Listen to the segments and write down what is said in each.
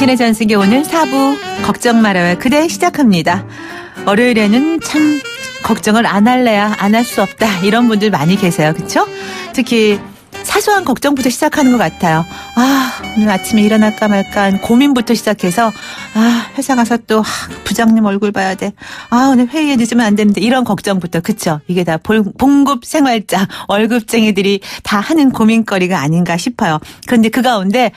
당신의 전승기 오늘 4부 걱정 말아요 그대 시작합니다. 월요일에는 참 걱정을 안 할래야 안 할 수 없다 이런 분들 많이 계세요. 그렇죠? 특히 사소한 걱정부터 시작하는 것 같아요. 오늘 아침에 일어날까 말까 한 고민부터 시작해서 회사 가서 또 부장님 얼굴 봐야 돼. 오늘 회의에 늦으면 안 되는데 이런 걱정부터. 그쵸? 이게 다 봉급 생활자 월급쟁이들이 다 하는 고민거리가 아닌가 싶어요. 그런데 그 가운데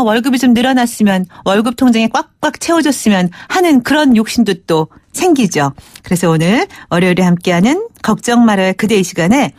월급이 좀 늘어났으면 월급 통장에 꽉꽉 채워졌으면 하는 그런 욕심도 또 생기죠. 그래서 오늘 월요일에 함께하는 걱정 말아요 그대 이 시간에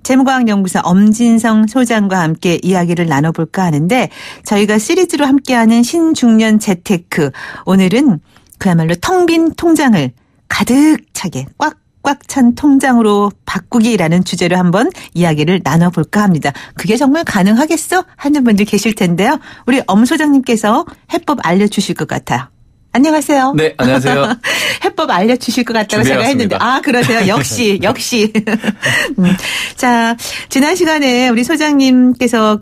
재무과학연구소 엄진성 소장과 함께 이야기를 나눠볼까 하는데 저희가 시리즈로 함께하는 신중년 재테크 오늘은 그야말로 텅 빈 통장을 가득 차게 꽉꽉 찬 통장으로 바꾸기라는 주제로 한번 이야기를 나눠볼까 합니다. 그게 정말 가능하겠어? 하는 분들 계실 텐데요. 우리 엄 소장님께서 해법 알려주실 것 같아요. 안녕하세요. 네, 안녕하세요. 해법 알려주실 것 같다고 생각했는데. 그러세요. 역시. 자, 지난 시간에 우리 소장님께서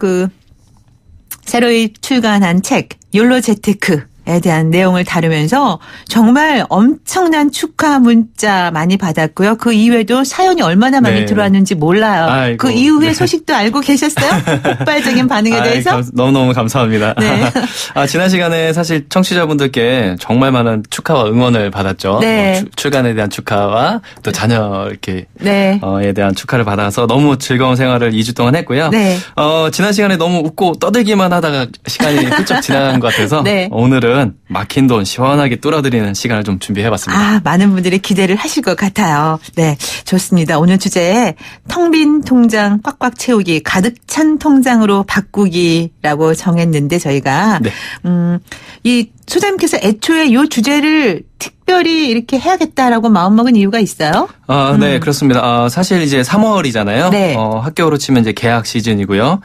새로 출간한 책, 욜로 재테크. 에 대한 내용을 다루면서 정말 엄청난 축하 문자 많이 받았고요. 그 이외에도 사연이 얼마나 많이 들어왔는지 몰라요. 아이고, 그 이후의 소식도 알고 계셨어요? 폭발적인 반응에 대해서? 너무너무 감사합니다. 네. 지난 시간에 사실 청취자분들께 정말 많은 축하와 응원을 받았죠. 네. 출간에 대한 축하와 또 자녀 이렇게 에 대한 축하를 받아서 너무 즐거운 생활을 2주 동안 했고요. 네. 지난 시간에 너무 웃고 떠들기만 하다가 시간이 훌쩍 지나간 것 같아서 오늘은 막힌 돈 시원하게 뚫어드리는 시간을 좀 준비해봤습니다. 많은 분들이 기대를 하실 것 같아요. 네, 좋습니다. 오늘 주제 텅 빈 통장 꽉꽉 채우기, 가득 찬 통장으로 바꾸기라고 정했는데 저희가 이 소장님께서 애초에 이 주제를 특별히 이렇게 해야겠다라고 마음먹은 이유가 있어요? 네, 그렇습니다. 사실 이제 3월이잖아요. 네. 학교로 치면 이제 개학 시즌이고요.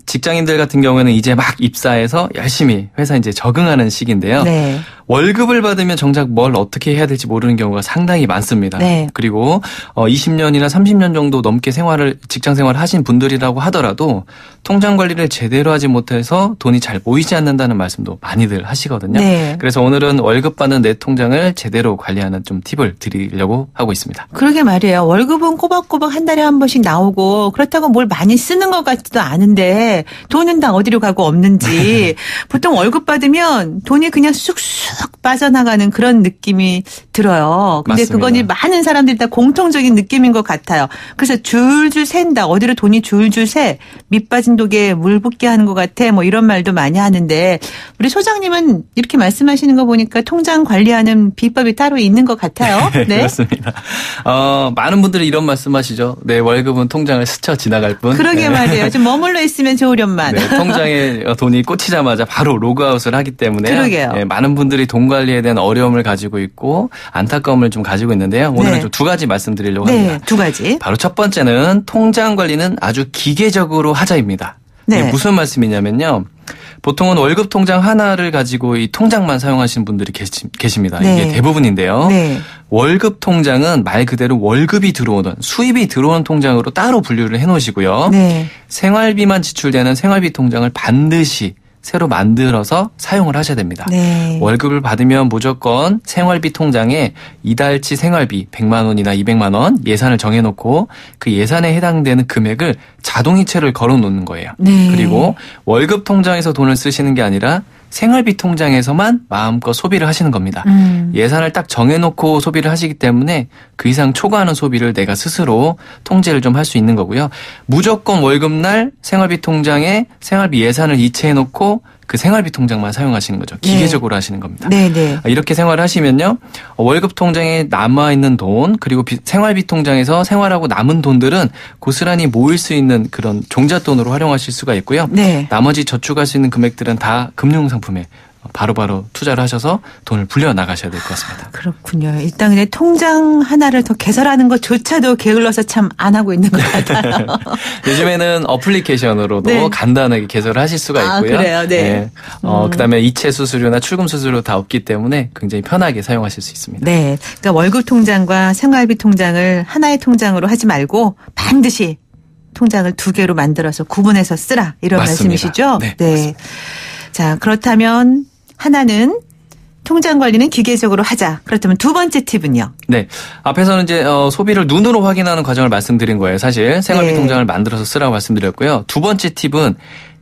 직장인들 같은 경우에는 이제 막 입사해서 열심히 회사 이제 적응하는 시기인데요. 네. 월급을 받으면 정작 뭘 어떻게 해야 될지 모르는 경우가 상당히 많습니다. 네. 그리고 20년이나 30년 정도 넘게 직장 생활을 하신 분들이라고 하더라도 통장 관리를 제대로 하지 못해서 돈이 잘 모이지 않는다는 말씀도 많이들 하시거든요. 네. 그래서 오늘은 월급 받는 내 통장을 제대로 관리하는 좀 팁을 드리려고 하고 있습니다. 그러게 말이에요. 월급은 꼬박꼬박 한 달에 한 번씩 나오고 그렇다고 뭘 많이 쓰는 것 같지도 않은데 돈은 다 어디로 가고 없는지 보통 월급 받으면 돈이 그냥 쑥쑥 빠져나가는 그런 느낌이 들어요. 근데 맞습니다. 그건 많은 사람들이 다 공통적인 느낌인 것 같아요. 그래서 줄줄 샌다. 어디로 돈이 줄줄 새. 밑 빠진 독에 물 붓게 하는 것 같아. 뭐 이런 말도 많이 하는데 우리 소장님은 이렇게 말씀하시는 거 보니까 통장 관리하는 비법이 따로 있는 것 같아요. 네. 그렇습니다. 많은 분들이 이런 말씀하시죠. 내 월급은 통장을 스쳐 지나갈 뿐. 그러게 말이에요. 좀 머물러 있으면 좋으련만. 네, 통장에 돈이 꽂히자마자 바로 로그아웃을 하기 때문에 그러게요. 네, 많은 분들이 돈 관리에 대한 어려움을 가지고 있고 안타까움을 좀 가지고 있는데요. 오늘은 좀 두 가지 말씀드리려고 합니다. 네, 두 가지. 바로 첫 번째는 통장 관리는 아주 기계적으로 하자입니다. 네. 이게 무슨 말씀이냐면요. 보통은 월급 통장 하나를 가지고 이 통장만 사용하시는 분들이 계십니다. 네. 이게 대부분인데요. 네. 월급 통장은 말 그대로 월급이 들어오는 수입이 들어오는 통장으로 따로 분류를 해놓으시고요. 네. 생활비만 지출되는 생활비 통장을 반드시 새로 만들어서 사용을 하셔야 됩니다. 네. 월급을 받으면 무조건 생활비 통장에 이달치 생활비 100만 원이나 200만 원 예산을 정해놓고 그 예산에 해당되는 금액을 자동이체를 걸어놓는 거예요. 네. 그리고 월급 통장에서 돈을 쓰시는 게 아니라 생활비 통장에서만 마음껏 소비를 하시는 겁니다. 예산을 딱 정해놓고 소비를 하시기 때문에 그 이상 초과하는 소비를 내가 스스로 통제를 좀 할 수 있는 거고요. 무조건 월급날 생활비 통장에 생활비 예산을 이체해놓고 그 생활비 통장만 사용하시는 거죠. 기계적으로 하시는 겁니다. 네네. 이렇게 생활을 하시면요. 월급 통장에 남아있는 돈 그리고 생활비 통장에서 생활하고 남은 돈들은 고스란히 모일 수 있는 그런 종잣돈으로 활용하실 수가 있고요. 네. 나머지 저축할 수 있는 금액들은 다 금융상품에 바로바로 투자를 하셔서 돈을 불려 나가셔야 될 것 같습니다. 그렇군요. 일단 근데 통장 하나를 더 개설하는 것조차도 게을러서 참 안 하고 있는 것 같아요. 요즘에는 어플리케이션으로도 네. 간단하게 개설을 하실 수가 있고요. 그래요? 네. 그다음에 이체 수수료나 출금 수수료 다 없기 때문에 굉장히 편하게 사용하실 수 있습니다. 네. 그러니까 월급 통장과 생활비 통장을 하나의 통장으로 하지 말고 반드시 통장을 두 개로 만들어서 구분해서 쓰라 이런 맞습니다. 말씀이시죠? 네. 네. 자, 그렇다면 하나는 통장 관리는 기계적으로 하자. 그렇다면 두 번째 팁은요? 네. 앞에서는 이제 소비를 눈으로 확인하는 과정을 말씀드린 거예요. 사실 생활비 통장을 만들어서 쓰라고 말씀드렸고요. 두 번째 팁은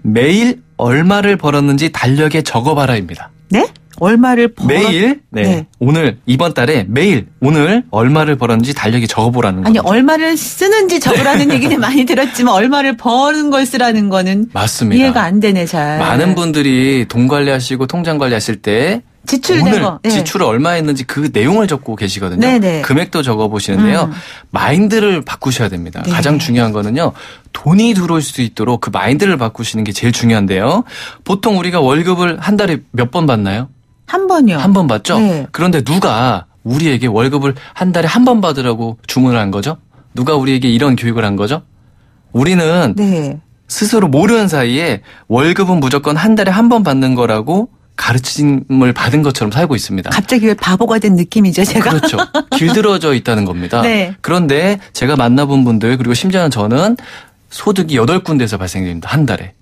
매일 얼마를 벌었는지 달력에 적어봐라입니다. 네? 얼마를 매일 오늘 이번 달에 매일 오늘 얼마를 벌었는지 달력에 적어보라는 거죠. 아니 얼마를 쓰는지 적으라는 얘기는 많이 들었지만 얼마를 버는 걸 쓰라는 거는 맞습니다. 이해가 안 되네 잘. 많은 분들이 돈 관리하시고 통장 관리하실 때 오늘 지출을 얼마 했는지 그 내용을 적고 계시거든요. 네네. 금액도 적어보시는데요. 마인드를 바꾸셔야 됩니다. 네. 가장 중요한 거는요. 돈이 들어올 수 있도록 그 마인드를 바꾸시는 게 제일 중요한데요. 보통 우리가 월급을 한 달에 몇 번 받나요? 한 번이요. 한 번 받죠? 네. 그런데 누가 우리에게 월급을 한 달에 한 번 받으라고 주문을 한 거죠? 누가 우리에게 이런 교육을 한 거죠? 우리는 스스로 모르는 사이에 월급은 무조건 한 달에 한 번 받는 거라고 가르침을 받은 것처럼 살고 있습니다. 갑자기 왜 바보가 된 느낌이죠, 제가? 그렇죠. 길들어져 있다는 겁니다. 네. 그런데 제가 만나본 분들 그리고 심지어는 저는 소득이 8군데에서 발생됩니다. 한 달에.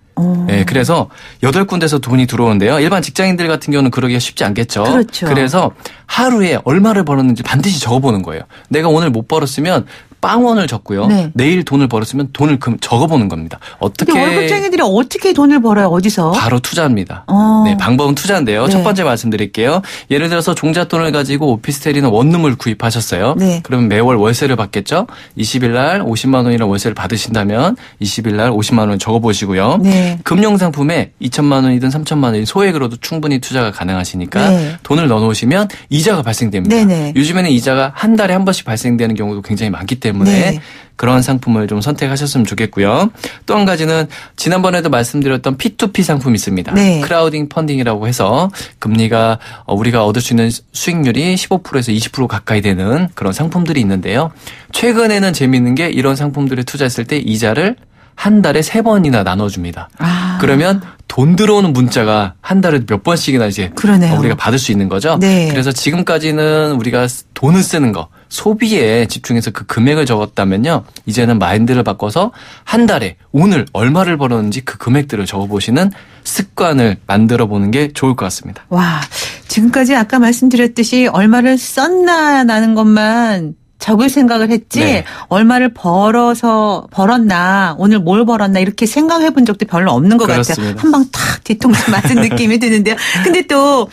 네, 그래서 8군데서 돈이 들어오는데요. 일반 직장인들 같은 경우는 그러기가 쉽지 않겠죠. 그렇죠. 그래서 하루에 얼마를 벌었는지 반드시 적어보는 거예요. 내가 오늘 못 벌었으면 빵원을 적고요. 내일 돈을 벌었으면 돈을 적어보는 겁니다. 어떻게? 월급쟁이들이 어떻게 돈을 벌어요? 어디서? 바로 투자입니다. 네, 방법은 투자인데요. 첫 번째 말씀드릴게요. 예를 들어서 종잣돈을 가지고 오피스텔이나 원룸을 구입하셨어요. 그러면 매월 월세를 받겠죠. 20일 날 50만 원이라는 월세를 받으신다면 20일 날 50만 원 적어보시고요. 금융상품에 2천만 원이든 3천만 원이든 소액으로도 충분히 투자가 가능하시니까 돈을 넣어놓으시면 이자가 발생됩니다. 요즘에는 이자가 한 달에 한 번씩 발생되는 경우도 굉장히 많기 때문에 그런 상품을 좀 선택하셨으면 좋겠고요. 또 한 가지는 지난번에도 말씀드렸던 P2P 상품이 있습니다. 크라우딩 펀딩이라고 해서 금리가 우리가 얻을 수 있는 수익률이 15%에서 20% 가까이 되는 그런 상품들이 있는데요. 최근에는 재미있는 게 이런 상품들에 투자했을 때 이자를 한 달에 3번이나 나눠줍니다. 그러면 돈 들어오는 문자가 한 달에 몇 번씩이나 이제 우리가 받을 수 있는 거죠. 그래서 지금까지는 우리가 돈을 쓰는 거, 소비에 집중해서 그 금액을 적었다면요. 이제는 마인드를 바꿔서 한 달에 오늘 얼마를 벌었는지 그 금액들을 적어보시는 습관을 만들어 보는 게 좋을 것 같습니다. 와, 지금까지 아까 말씀드렸듯이 얼마를 썼나라는 것만 적을 생각을 했지 얼마를 벌었나 오늘 뭘 벌었나 이렇게 생각해 본 적도 별로 없는 것 같아요. 한 방 탁 뒤통수 맞은 느낌이 드는데요. 근데 또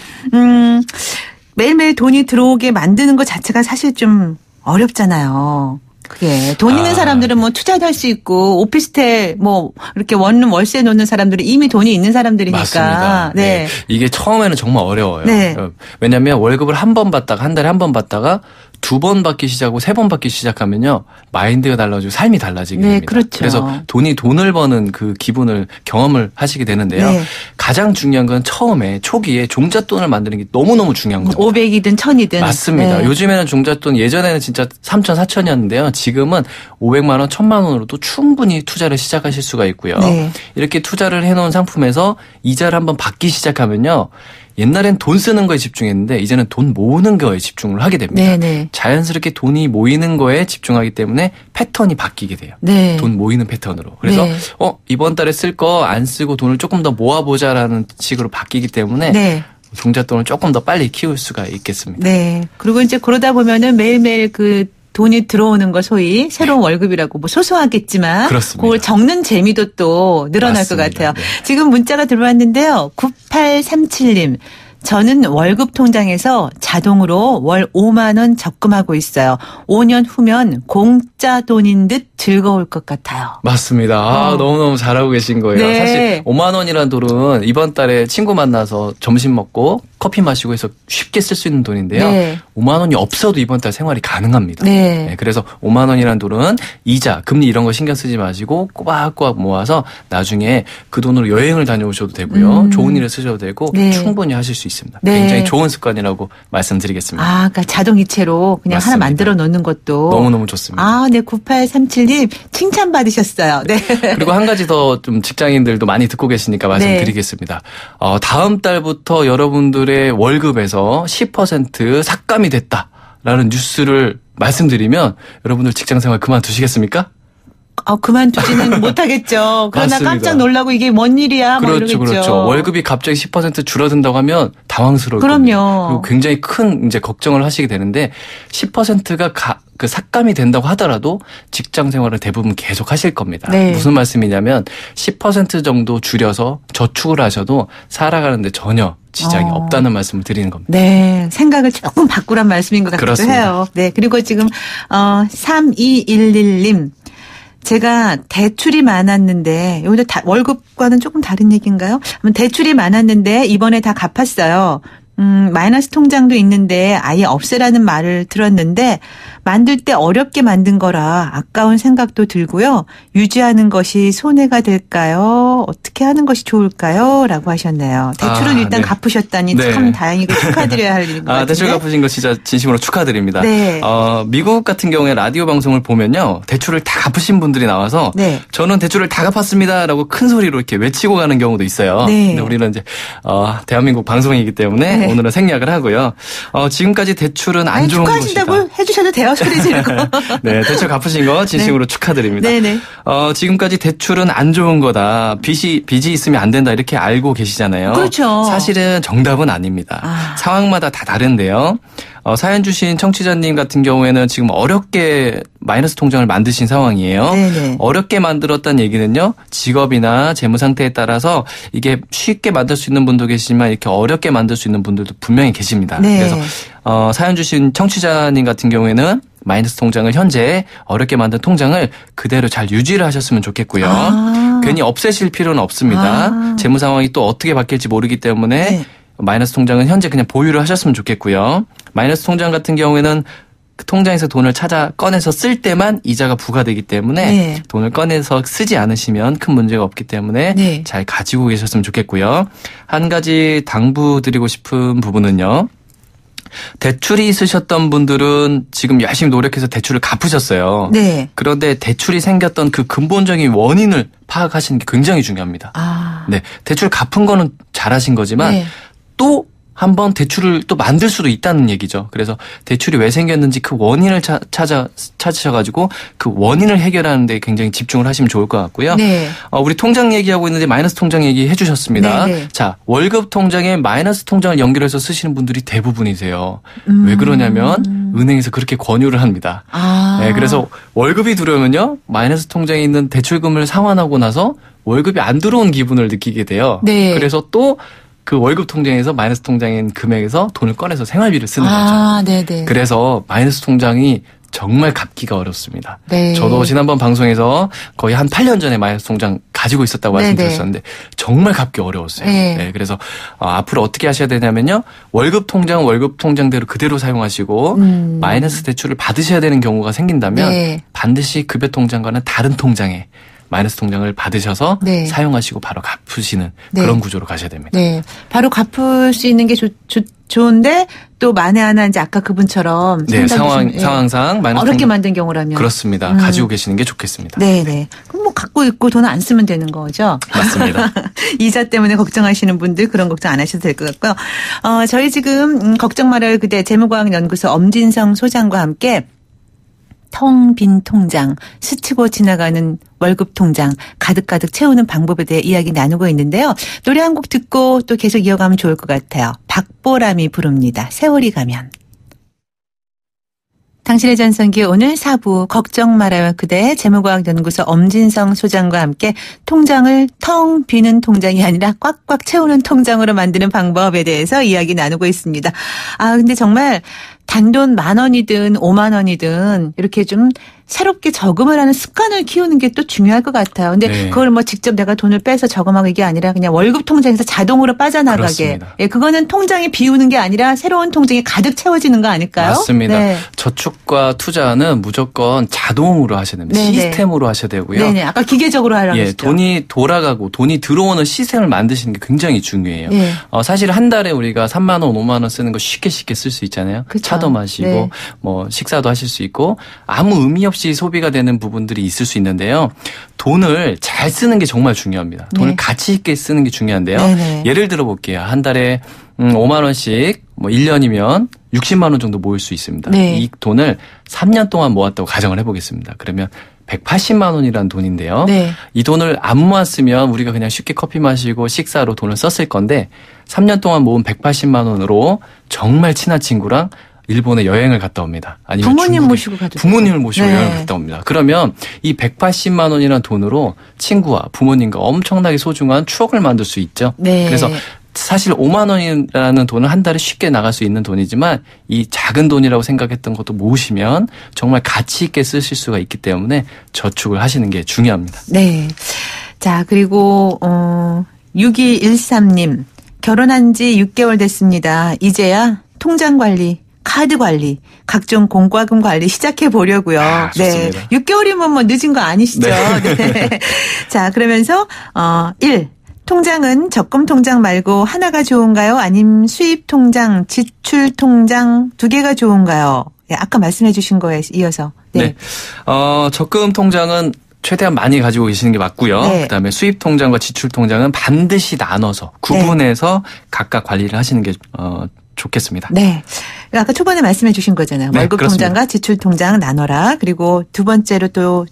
매일매일 돈이 들어오게 만드는 것 자체가 사실 좀 어렵잖아요. 그게 돈 있는 사람들은 뭐 투자도 할 수 있고 오피스텔 뭐 이렇게 원룸 월세 놓는 사람들은 이미 돈이 있는 사람들이니까. 맞습니다. 네. 이게 처음에는 정말 어려워요. 왜냐하면 월급을 한 번 받다가 한 달에 한 번 받다가 2번 받기 시작하고 3번 받기 시작하면요. 마인드가 달라지고 삶이 달라지게 됩니다. 그렇죠. 그래서 돈을 버는 그 기분을 경험을 하시게 되는데요. 가장 중요한 건 처음에 초기에 종잣돈을 만드는 게 너무너무 중요한 거죠. 500이든 1000이든. 맞습니다. 요즘에는 종잣돈 예전에는 진짜 3천 4천이었는데요. 지금은 500만 원 1000만 원으로도 충분히 투자를 시작하실 수가 있고요. 이렇게 투자를 해놓은 상품에서 이자를 한번 받기 시작하면요. 옛날엔 돈 쓰는 거에 집중했는데 이제는 돈 모으는 거에 집중을 하게 됩니다. 자연스럽게 돈이 모이는 거에 집중하기 때문에 패턴이 바뀌게 돼요. 돈 모이는 패턴으로. 그래서 이번 달에 쓸 거 안 쓰고 돈을 조금 더 모아보자라는 식으로 바뀌기 때문에 종잣돈을 조금 더 빨리 키울 수가 있겠습니다. 그리고 이제 그러다 보면은 매일매일 그 돈이 들어오는 거 소위 새로운 월급이라고 뭐 소소하겠지만 그걸 적는 재미도 또 늘어날 것 같아요. 지금 문자가 들어왔는데요. 9837님. 저는 월급 통장에서 자동으로 월 5만 원 적금하고 있어요. 5년 후면 공짜 돈인 듯 즐거울 것 같아요. 맞습니다. 너무너무 잘하고 계신 거예요. 사실 5만 원이라는 돈은 이번 달에 친구 만나서 점심 먹고 커피 마시고 해서 쉽게 쓸 수 있는 돈인데요. 5만 원이 없어도 이번 달 생활이 가능합니다. 그래서 5만 원이라는 돈은 이자, 금리 이런 거 신경 쓰지 마시고 꼬박꼬박 모아서 나중에 그 돈으로 여행을 다녀오셔도 되고요. 좋은 일에 쓰셔도 되고 충분히 하실 수 있습니다. 굉장히 좋은 습관이라고 말씀드리겠습니다. 그러니까 자동이체로 그냥 하나 만들어 놓는 것도 너무너무 좋습니다. 9837님 칭찬받으셨어요. 그리고 한 가지 더 좀 직장인들도 많이 듣고 계시니까 말씀드리겠습니다. 다음 달부터 여러분들의 월급에서 10% 삭감이 됐다라는 뉴스를 말씀드리면 여러분들 직장생활 그만두시겠습니까? 그만두지는 못하겠죠. 그러나 맞습니다. 깜짝 놀라고 이게 뭔 일이야? 뭐 그렇죠, 이러겠죠. 그렇죠. 월급이 갑자기 10% 줄어든다고 하면 당황스러울 그럼요. 겁니다. 그리고 굉장히 큰 이제 걱정을 하시게 되는데 10%가 그 삭감이 된다고 하더라도 직장 생활을 대부분 계속 하실 겁니다. 네. 무슨 말씀이냐면 10% 정도 줄여서 저축을 하셔도 살아가는데 전혀 지장이 없다는 말씀을 드리는 겁니다. 네. 생각을 조금 바꾸란 말씀인 것 같기도 그렇습니다. 해요. 네. 그리고 지금 3211님. 제가 대출이 많았는데 여기도 월급과는 조금 다른 얘기인가요? 대출이 많았는데 이번에 다 갚았어요. 마이너스 통장도 있는데 아예 없애라는 말을 들었는데 만들 때 어렵게 만든 거라 아까운 생각도 들고요. 유지하는 것이 손해가 될까요? 어떻게 하는 것이 좋을까요? 라고 하셨네요. 대출은 일단 네. 갚으셨다니 네. 참 다행이고 축하드려야 할 일인 것 같은데. 대출 갚으신 거 진짜 진심으로 축하드립니다. 네. 미국 같은 경우에 라디오 방송을 보면요. 대출을 다 갚으신 분들이 나와서 네. 저는 대출을 다 갚았습니다라고 큰 소리로 이렇게 외치고 가는 경우도 있어요. 네. 근데 우리는 이제 대한민국 방송이기 때문에 네. 오늘은 생략을 하고요. 지금까지 대출은 안 좋은 것이다. 축하하신다고 해주셔도 돼요. 소리 지르고. 네, 대출 갚으신 거 진심으로 축하드립니다. 네네. 지금까지 대출은 안 좋은 거다. 빚이 있으면 안 된다. 이렇게 알고 계시잖아요. 그렇죠. 사실은 정답은 아닙니다. 상황마다 다 다른데요. 사연 주신 청취자님 같은 경우에는 지금 어렵게 마이너스 통장을 만드신 상황이에요. 네네. 어렵게 만들었다는 얘기는요. 직업이나 재무 상태에 따라서 이게 쉽게 만들 수 있는 분도 계시지만 이렇게 어렵게 만들 수 있는 분들도 분명히 계십니다. 네. 그래서 사연 주신 청취자님 같은 경우에는 마이너스 통장을 현재 어렵게 만든 통장을 그대로 잘 유지를 하셨으면 좋겠고요. 괜히 없애실 필요는 없습니다. 재무 상황이 또 어떻게 바뀔지 모르기 때문에 네. 마이너스 통장은 현재 그냥 보유를 하셨으면 좋겠고요. 마이너스 통장 같은 경우에는 그 통장에서 돈을 꺼내서 쓸 때만 이자가 부과되기 때문에 네. 돈을 꺼내서 쓰지 않으시면 큰 문제가 없기 때문에 네. 잘 가지고 계셨으면 좋겠고요. 한 가지 당부드리고 싶은 부분은요. 대출이 있으셨던 분들은 지금 열심히 노력해서 대출을 갚으셨어요. 네. 그런데 대출이 생겼던 그 근본적인 원인을 파악하시는 게 굉장히 중요합니다. 네, 대출 갚은 거는 잘하신 거지만 네. 또 한번 대출을 또 만들 수도 있다는 얘기죠. 그래서 대출이 왜 생겼는지 그 원인을 찾으셔가지고 그 원인을 해결하는 데 굉장히 집중을 하시면 좋을 것 같고요. 네. 우리 통장 얘기하고 있는데 마이너스 통장 얘기해 주셨습니다. 네, 네. 자, 월급 통장에 마이너스 통장을 연결해서 쓰시는 분들이 대부분이세요. 왜 그러냐면 은행에서 그렇게 권유를 합니다. 네, 그래서 월급이 들어오면요. 마이너스 통장에 있는 대출금을 상환하고 나서 월급이 안 들어온 기분을 느끼게 돼요. 네. 그래서 또 그 월급 통장에서 마이너스 통장인 금액에서 돈을 꺼내서 생활비를 쓰는 거죠. 네네. 그래서 마이너스 통장이 정말 갚기가 어렵습니다. 네. 저도 지난번 방송에서 거의 한 8년 전에 마이너스 통장 가지고 있었다고 말씀드렸었는데 정말 갚기 어려웠어요. 네. 네, 그래서 앞으로 어떻게 하셔야 되냐면요. 월급 통장대로 그대로 사용하시고 마이너스 대출을 받으셔야 되는 경우가 생긴다면 네. 반드시 급여 통장과는 다른 통장에 마이너스 통장을 받으셔서 네. 사용하시고 바로 갚으시는 네. 그런 구조로 가셔야 됩니다. 네. 바로 갚을 수 있는 게 좋은데 또 만에 하나 이제 아까 그분처럼 네, 상황상 마이너스 어렵게 만든 경우라면 그렇습니다. 가지고 계시는 게 좋겠습니다. 네네. 그럼 뭐 갖고 있고 돈 안 쓰면 되는 거죠. 맞습니다. 이자 때문에 걱정하시는 분들 그런 걱정 안 하셔도 될 것 같고요. 저희 지금 걱정 말아요 그대 재무과학연구소 엄진성 소장과 함께 텅 빈 통장, 스치고 지나가는 월급 통장 가득가득 채우는 방법에 대해 이야기 나누고 있는데요. 노래 한 곡 듣고 또 계속 이어가면 좋을 것 같아요. 박보람이 부릅니다. 세월이 가면. 당신의 전성기 오늘 4부 걱정 말아요 그대 재무과학연구소 엄진성 소장과 함께 통장을 텅 비는 통장이 아니라 꽉꽉 채우는 통장으로 만드는 방법에 대해서 이야기 나누고 있습니다. 근데 정말 단돈 10,000원이든 50,000원이든 이렇게 좀 새롭게 저금을 하는 습관을 키우는 게 또 중요할 것 같아요. 근데 네. 그걸 뭐 직접 내가 돈을 빼서 저금하고 이게 아니라 그냥 월급 통장에서 자동으로 빠져나가게. 그렇습니다. 예, 그거는 통장이 비우는 게 아니라 새로운 통장이 가득 채워지는 거 아닐까요? 맞습니다. 네. 저축과 투자는 무조건 자동으로 하셔야 됩니다. 네네. 시스템으로 하셔야 되고요. 네네. 아까 기계적으로 하라고 예, 했죠. 돈이 돌아가고 돈이 들어오는 시스템을 만드시는 게 굉장히 중요해요. 네. 사실 한 달에 우리가 3만 원, 5만 원 쓰는 거 쉽게 쓸 수 있잖아요. 그쵸. 차도 마시고 네. 뭐 식사도 하실 수 있고 아무 의미 없이 소비가 되는 부분들이 있을 수 있는데요. 돈을 잘 쓰는 게 정말 중요합니다. 돈을 네. 가치 있게 쓰는 게 중요한데요. 네네. 예를 들어 볼게요. 한 달에 5만 원씩 뭐 1년이면 60만 원 정도 모을 수 있습니다. 네. 이 돈을 3년 동안 모았다고 가정을 해보겠습니다. 그러면 180만 원이라는 돈인데요. 네. 이 돈을 안 모았으면 우리가 그냥 쉽게 커피 마시고 식사로 돈을 썼을 건데 3년 동안 모은 180만 원으로 정말 친한 친구랑 일본에 여행을 갔다 옵니다. 아니면 부모님 모시고 가도 부모님을 모시고 여행을 갔다 옵니다. 그러면 이 180만 원이라는 돈으로 친구와 부모님과 엄청나게 소중한 추억을 만들 수 있죠. 네. 그래서 사실 5만 원이라는 돈은 한 달에 쉽게 나갈 수 있는 돈이지만 이 작은 돈이라고 생각했던 것도 모으시면 정말 가치 있게 쓰실 수가 있기 때문에 저축을 하시는 게 중요합니다. 네. 자, 그리고 6213님. 결혼한 지 6개월 됐습니다. 이제야 통장 관리, 카드 관리, 각종 공과금 관리 시작해 보려고요. 아, 좋습니다. 네. 6개월이면 뭐 늦은 거 아니시죠? 네. 네. 자, 그러면서 1. 통장은 적금 통장 말고 하나가 좋은가요? 아니면 수입 통장, 지출 통장 두 개가 좋은가요? 네, 아까 말씀해 주신 거에 이어서. 네. 적금 통장은 최대한 많이 가지고 계시는 게 맞고요. 네. 그다음에 수입 통장과 지출 통장은 반드시 나눠서 구분해서 각각 관리를 하시는 게 좋겠습니다. 네. 아까 초반에 말씀해 주신 거잖아요. 네, 월급 그렇습니다. 통장과 지출 통장 나눠라. 그리고 두 번째로 또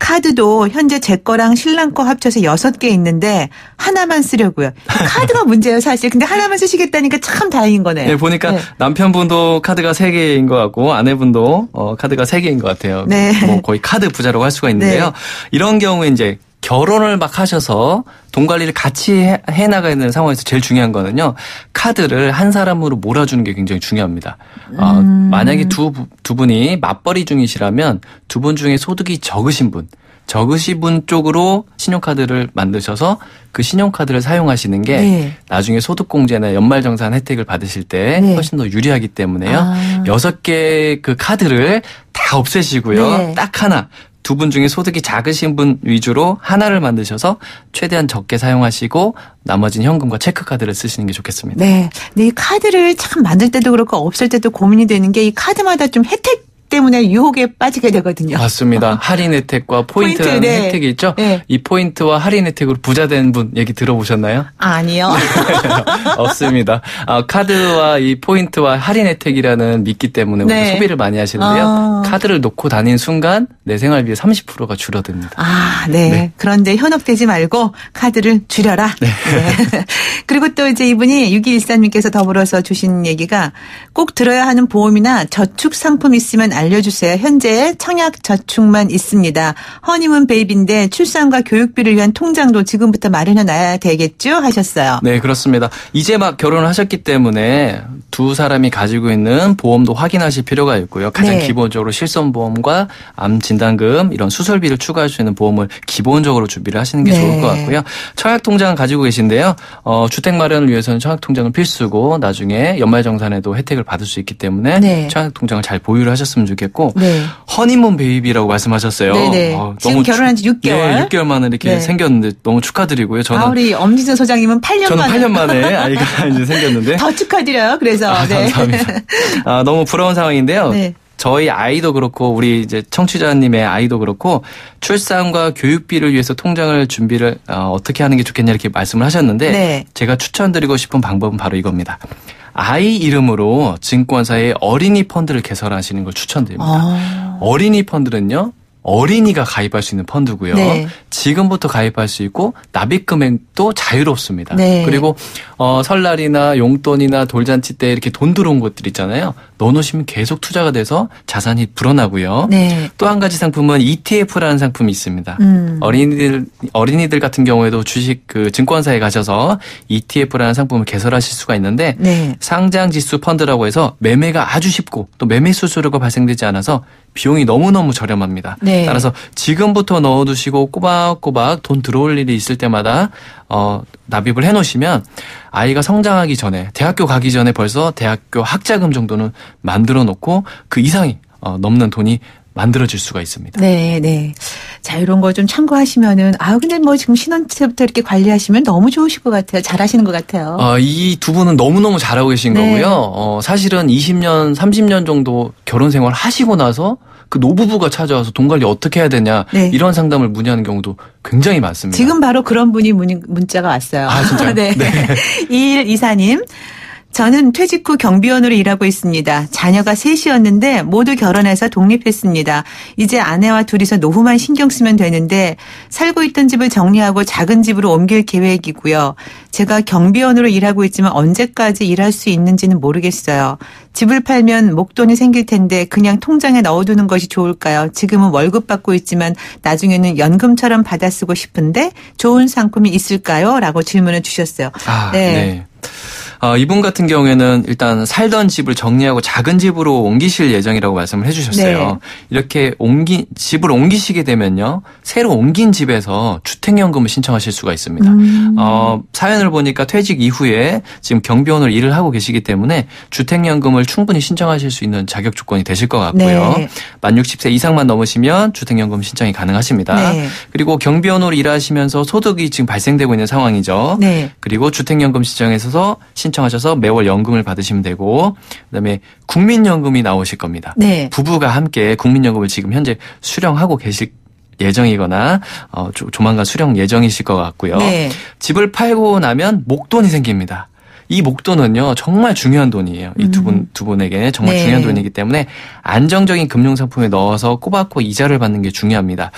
카드도 현재 제 거랑 신랑 거 합쳐서 6개 있는데 하나만 쓰려고요. 카드가 문제예요, 사실. 근데 하나만 쓰시겠다니까 참 다행인 거네요. 네, 보니까 남편분도 카드가 3개인 것 같고 아내분도 카드가 3개인 것 같아요. 네. 뭐 거의 카드 부자라고 할 수가 있는데요. 네. 이런 경우에 이제 결혼을 막 하셔서 돈 관리를 같이 해 나가야 되는 상황에서 제일 중요한 거는요. 카드를 한 사람으로 몰아주는 게 굉장히 중요합니다. 만약에 두 분이 맞벌이 중이시라면 두 분 중에 소득이 적으신 분 쪽으로 신용카드를 만드셔서 그 신용카드를 사용하시는 게 네. 나중에 소득공제나 연말정산 혜택을 받으실 때 네. 훨씬 더 유리하기 때문에요. 6개 그 카드를 다 없애시고요. 네. 딱 하나. 두 분 중에 소득이 작으신 분 위주로 하나를 만드셔서 최대한 적게 사용하시고 나머지는 현금과 체크카드를 쓰시는 게 좋겠습니다. 네. 근데 이 카드를 참 만들 때도 그렇고 없을 때도 고민이 되는 게 이 카드마다 좀 혜택 때문에 유혹에 빠지게 되거든요. 맞습니다. 할인 혜택과 포인트라는 포인트, 네. 혜택이 있죠. 네. 이 포인트와 할인 혜택으로 부자 된 분 얘기 들어보셨나요? 아니요. 없습니다. 카드와 이 포인트와 할인 혜택이라는 믿기 때문에 네. 우리 소비를 많이 하시는데요. 카드를 놓고 다닌 순간 내 생활비의 30%가 줄어듭니다. 아, 네. 네. 그런데 현혹되지 말고 카드를 줄여라. 네. 그리고 또 이제 이분이 6214님께서 더불어서 주신 얘기가 꼭 들어야 하는 보험이나 저축 상품 있으면 알려주세요. 현재 청약 저축만 있습니다. 허니문 베이비인데 출산과 교육비를 위한 통장도 지금부터 마련해 놔야 되겠죠? 하셨어요. 네, 그렇습니다. 이제 막 결혼을 하셨기 때문에 두 사람이 가지고 있는 보험도 확인하실 필요가 있고요. 가장 네. 기본적으로 실손보험과 암진단금 이런 수술비를 추가할 수 있는 보험을 기본적으로 준비를 하시는 게 네. 좋을 것 같고요. 청약통장 가지고 계신데요. 주택 마련을 위해서는 청약통장은 필수고 나중에 연말정산에도 혜택을 받을 수 있기 때문에 네. 청약통장을 잘 보유를 하셨으면 좋겠고 네. 허니문 베이비라고 말씀하셨어요. 네네. 지금 결혼한 지 6개월. 네, 6개월 만에 이렇게 네. 생겼는데 너무 축하드리고요. 저는 우리 엄지선 소장님은 8년 저는 만에. 8년 만에 아이가 이제 생겼는데 더 축하드려요. 그래서. 네. 감사합니다. 너무 부러운 상황인데요. 네. 저희 아이도 그렇고 우리 이제 청취자님의 아이도 그렇고 출산과 교육비를 위해서 통장을 준비를 어떻게 하는 게 좋겠냐 이렇게 말씀을 하셨는데 네. 제가 추천드리고 싶은 방법은 바로 이겁니다. 아이 이름으로 증권사에 어린이 펀드를 개설하시는 걸 추천드립니다. 어린이 펀드는요. 어린이가 가입할 수 있는 펀드고요. 네. 지금부터 가입할 수 있고 납입 금액도 자유롭습니다. 네. 그리고 설날이나 용돈이나 돌잔치 때 이렇게 돈 들어온 것들 있잖아요. 넣어놓으시면 계속 투자가 돼서 자산이 불어나고요. 네. 또 한 가지 상품은 ETF라는 상품이 있습니다. 어린이들 같은 경우에도 주식 증권사에 가셔서 ETF라는 상품을 개설하실 수가 있는데 네. 상장지수 펀드라고 해서 매매가 아주 쉽고 또 매매 수수료가 발생되지 않아서 비용이 너무너무 저렴합니다. 네. 따라서 지금부터 넣어두시고 꼬박꼬박 돈 들어올 일이 있을 때마다 납입을 해놓으시면 아이가 성장하기 전에 대학교 가기 전에 벌써 대학교 학자금 정도는 만들어 놓고 그 이상이 넘는 돈이 만들어질 수가 있습니다. 네, 네. 자, 이런 거 좀 참고하시면은, 근데 뭐 지금 신혼 때부터 이렇게 관리하시면 너무 좋으실 것 같아요. 잘하시는 것 같아요. 이 두 분은 너무너무 잘하고 계신 네. 거고요. 사실은 20년, 30년 정도 결혼 생활 하시고 나서 그 노부부가 찾아와서 돈 관리 어떻게 해야 되냐 네. 이런 상담을 문의하는 경우도 굉장히 많습니다. 지금 바로 그런 분이 문자가 왔어요. 아, 진짜요? 네. 네. 2124님. 저는 퇴직 후 경비원으로 일하고 있습니다. 자녀가 셋이었는데 모두 결혼해서 독립했습니다. 이제 아내와 둘이서 노후만 신경 쓰면 되는데 살고 있던 집을 정리하고 작은 집으로 옮길 계획이고요. 제가 경비원으로 일하고 있지만 언제까지 일할 수 있는지는 모르겠어요. 집을 팔면 목돈이 생길 텐데 그냥 통장에 넣어두는 것이 좋을까요? 지금은 월급 받고 있지만 나중에는 연금처럼 받아 쓰고 싶은데 좋은 상품이 있을까요? 라고 질문을 주셨어요. 네. 이분 같은 경우에는 일단 살던 집을 정리하고 작은 집으로 옮기실 예정이라고 말씀을 해주셨어요. 네. 이렇게 집을 옮기시게 되면요, 새로 옮긴 집에서 주택연금을 신청하실 수가 있습니다. 사연을 보니까 퇴직 이후에 지금 경비원으로 일을 하고 계시기 때문에 주택연금을 충분히 신청하실 수 있는 자격 조건이 되실 것 같고요. 네. 만 60세 이상만 넘으시면 주택연금 신청이 가능하십니다. 네. 그리고 경비원으로 일하시면서 소득이 지금 발생되고 있는 상황이죠. 네. 그리고 주택연금 신청에서 신청하셔서 매월 연금을 받으시면 되고, 그다음에 국민연금이 나오실 겁니다. 네. 부부가 함께 국민연금을 지금 현재 수령하고 계실 예정이거나 조만간 수령 예정이실 것 같고요. 네. 집을 팔고 나면 목돈이 생깁니다. 이 목돈은요, 정말 중요한 돈이에요. 이 두 분에게 정말 네. 중요한 돈이기 때문에 안정적인 금융상품에 넣어서 꼬박꼬박 이자를 받는 게 중요합니다.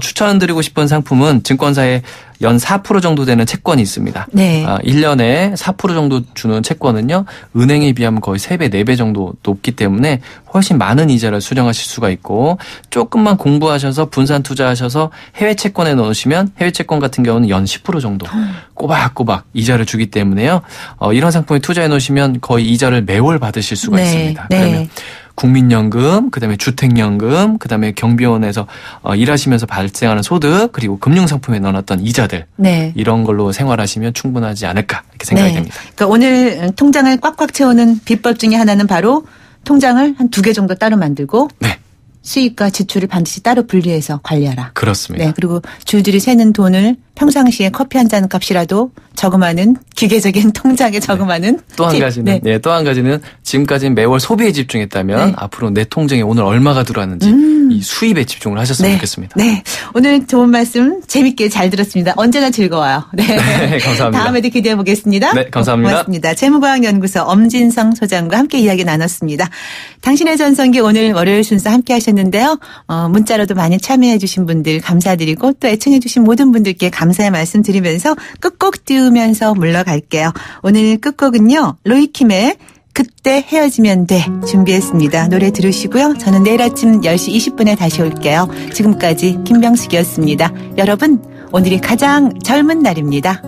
추천드리고 싶은 상품은 증권사에 연 4% 정도 되는 채권이 있습니다. 네. 1년에 4% 정도 주는 채권은요, 은행에 비하면 거의 3배, 4배 정도 높기 때문에 훨씬 많은 이자를 수령하실 수가 있고, 조금만 공부하셔서 분산 투자하셔서 해외 채권에 넣으시면 해외 채권 같은 경우는 연 10% 정도 꼬박꼬박 이자를 주기 때문에요. 이런 상품에 투자해 놓으시면 거의 이자를 매월 받으실 수가 네. 있습니다. 네. 그러면 국민연금, 그다음에 주택연금, 그다음에 경비원에서 일하시면서 발생하는 소득, 그리고 금융상품에 넣어놨던 이자들, 네. 이런 걸로 생활하시면 충분하지 않을까 이렇게 생각이 네. 됩니다. 그러니까 오늘 통장을 꽉꽉 채우는 비법 중에 하나는 바로 통장을 한 2개 정도 따로 만들고 네, 수입과 지출을 반드시 따로 분리해서 관리하라. 그렇습니다. 네. 그리고 줄줄이 새는 돈을 평상시에 커피 한 잔 값이라도 저금하는 기계적인 통장에 저금하는 또 한 팁. 가지는, 네. 또 한 가지는 지금까지는 매월 소비에 집중했다면 네. 앞으로 내 통장에 오늘 얼마가 들어왔는지 이 수입에 집중을 하셨으면 네. 좋겠습니다. 네. 오늘 좋은 말씀 재밌게 잘 들었습니다. 언제나 즐거워요. 네. 네, 감사합니다. 다음에도 기대해 보겠습니다. 네, 감사합니다. 고맙습니다. 재무과학연구소 엄진성 소장과 함께 이야기 나눴습니다. 당신의 전성기 오늘 월요일 순서 함께 하셨는데요. 문자로도 많이 참여해 주신 분들 감사드리고 또 애청해 주신 모든 분들께 감사의 말씀 드리면서 끝곡 띄우면서 물러갈게요. 오늘 끝곡은요. 로이킴의 그때 헤어지면 돼 준비했습니다. 노래 들으시고요. 저는 내일 아침 10시 20분에 다시 올게요. 지금까지 김병숙이었습니다. 여러분 오늘이 가장 젊은 날입니다.